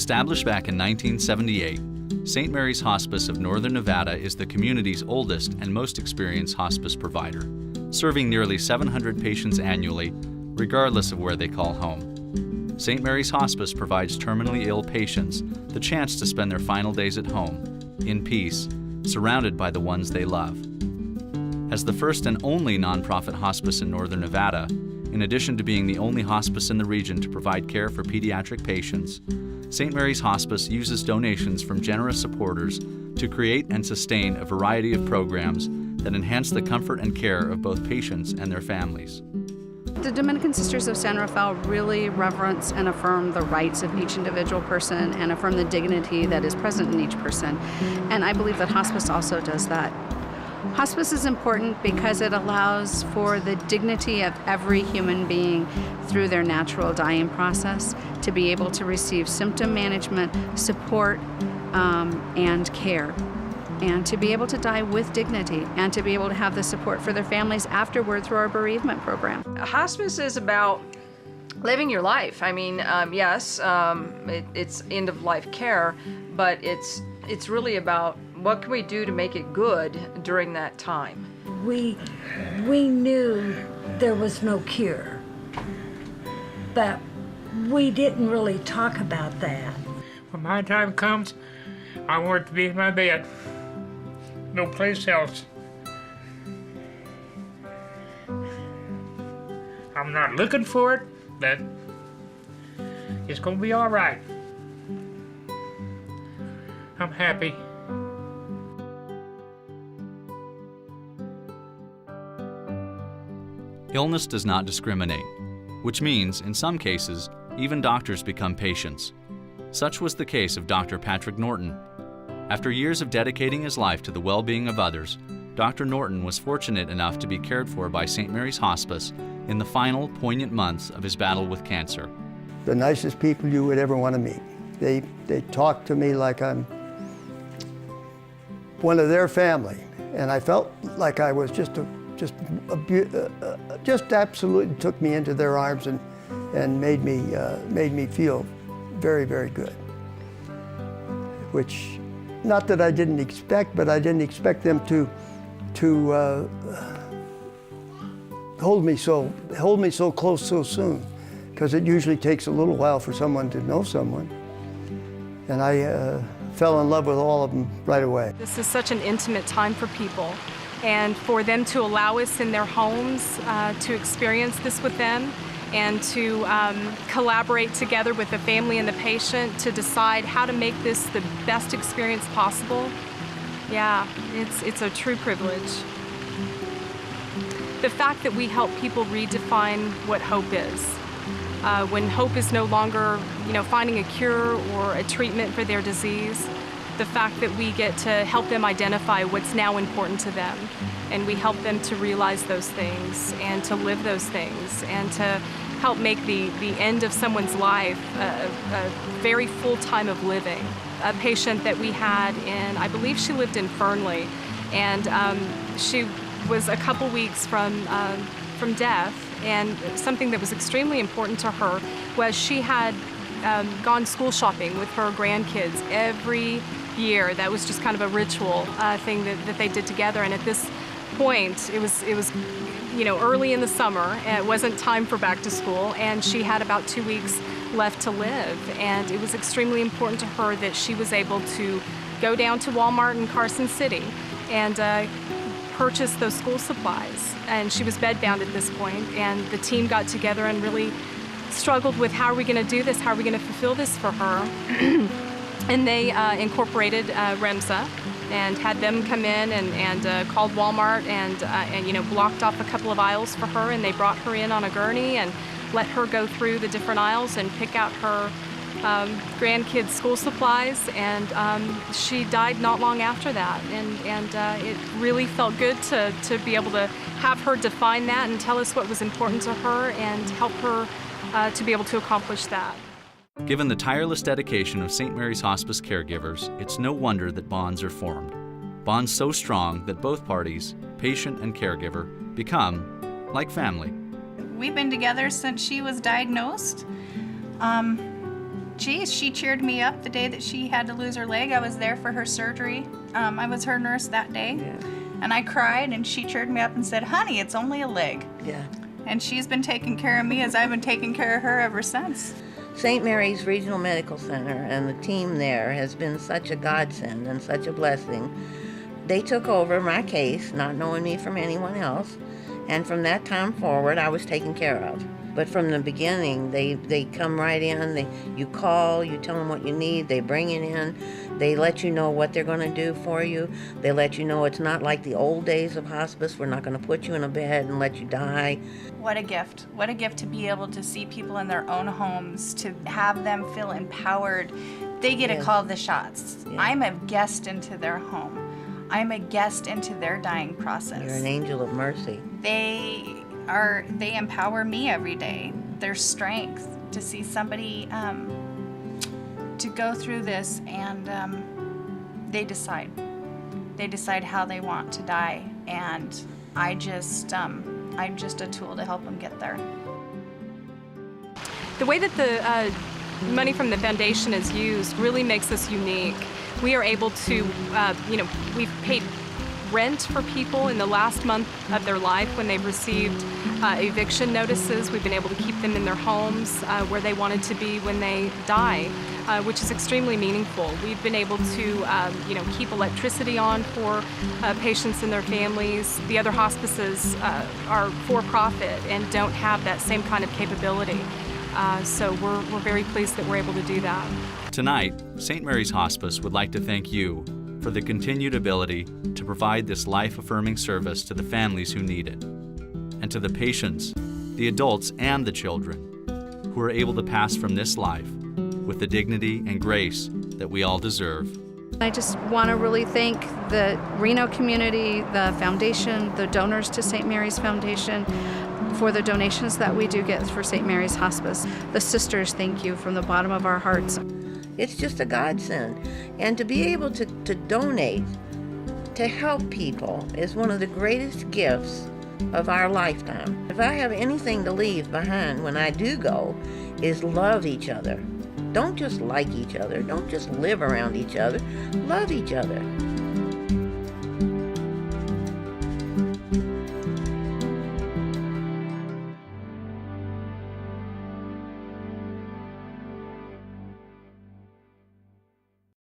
Established back in 1978, St. Mary's Hospice of Northern Nevada is the community's oldest and most experienced hospice provider, serving nearly 700 patients annually, regardless of where they call home. St. Mary's Hospice provides terminally ill patients the chance to spend their final days at home, in peace, surrounded by the ones they love. As the first and only nonprofit hospice in Northern Nevada, in addition to being the only hospice in the region to provide care for pediatric patients, St. Mary's Hospice uses donations from generous supporters to create and sustain a variety of programs that enhance the comfort and care of both patients and their families. The Dominican Sisters of San Rafael really reverence and affirm the rights of each individual person and affirm the dignity that is present in each person. And I believe that hospice also does that. Hospice is important because it allows for the dignity of every human being through their natural dying process to be able to receive symptom management, support, and care, and to be able to die with dignity and to be able to have the support for their families afterward through our bereavement program. Hospice is about living your life. I mean, yes, it's end-of-life care, but it's really about what can we do to make it good during that time. We knew there was no cure, but we didn't really talk about that. When my time comes, I want it to be in my bed, no place else. I'm not looking for it, but it's gonna be all right. I'm happy. Illness does not discriminate, which means, in some cases, even doctors become patients. Such was the case of Dr. Patrick Norton. After years of dedicating his life to the well-being of others, Dr. Norton was fortunate enough to be cared for by St. Mary's Hospice in the final poignant months of his battle with cancer. The nicest people you would ever want to meet. They talk to me like I'm one of their family, and I felt like I was just absolutely took me into their arms and made me feel very, very good. Which, not that I didn't expect, but I didn't expect them to hold me so close so soon, because it usually takes a little while for someone to know someone. And I fell in love with all of them right away. This is such an intimate time for people, and for them to allow us in their homes to experience this with them and to collaborate together with the family and the patient to decide how to make this the best experience possible. Yeah, it's a true privilege. The fact that we help people redefine what hope is. When hope is no longer, finding a cure or a treatment for their disease, the fact that we get to help them identify what's now important to them, and we help them to realize those things and to live those things and to help make the end of someone's life a very full time of living. A patient that we had I believe she lived in Fernley, and she was a couple weeks from death, and something that was extremely important to her was she had gone school shopping with her grandkids every year. That was just kind of a ritual thing that they did together, and at this point it was early in the summer, and it wasn't time for back to school, and she had about 2 weeks left to live, and it was extremely important to her that she was able to go down to Walmart in Carson City and purchase those school supplies. And she was bedbound at this point, and the team got together and really struggled with how are we going to do this, how are we going to fulfill this for her. And they incorporated REMSA and had them come in and called Walmart and blocked off a couple of aisles for her, and they brought her in on a gurney and let her go through the different aisles and pick out her grandkids' school supplies, and she died not long after that, and it really felt good to be able to have her define that and tell us what was important to her and help her to be able to accomplish that. Given the tireless dedication of St. Mary's Hospice caregivers, it's no wonder that bonds are formed. Bonds so strong that both parties, patient and caregiver, become like family. We've been together since she was diagnosed. geez, she cheered me up the day that she had to lose her leg. I was there for her surgery. I was her nurse that day. Yeah. And I cried, and she cheered me up and said, honey, it's only a leg. Yeah. And she's been taking care of me as I've been taking care of her ever since. St. Mary's Regional Medical Center and the team there has been such a godsend and such a blessing. They took over my case, not knowing me from anyone else, and from that time forward, I was taken care of. But from the beginning, they come right in, you call, you tell them what you need, they bring it in, they let you know what they're going to do for you, they let you know it's not like the old days of hospice, we're not going to put you in a bed and let you die. What a gift. What a gift to be able to see people in their own homes, to have them feel empowered. They get to call the shots. Yeah. I'm a guest into their home. I'm a guest into their dying process. You're an angel of mercy. They empower me every day. Their strength to see somebody to go through this, and they decide how they want to die, and I'm just a tool to help them get there. The way that the money from the foundation is used really makes us unique. We are able to, we've paid rent for people in the last month of their life when they've received eviction notices. We've been able to keep them in their homes where they wanted to be when they die, which is extremely meaningful. We've been able to, keep electricity on for patients and their families. The other hospices are for-profit and don't have that same kind of capability. So we're very pleased that we're able to do that. Tonight, St. Mary's Hospice would like to thank you for the continued ability to provide this life-affirming service to the families who need it, and to the patients, the adults, and the children who are able to pass from this life with the dignity and grace that we all deserve. I just want to really thank the Reno community, the foundation, the donors to St. Mary's Foundation for the donations that we do get for St. Mary's Hospice. The sisters, thank you from the bottom of our hearts. It's just a godsend. And to be able to donate, to help people, is one of the greatest gifts of our lifetime. If I have anything to leave behind when I do go, is love each other. Don't just like each other. Don't just live around each other. Love each other.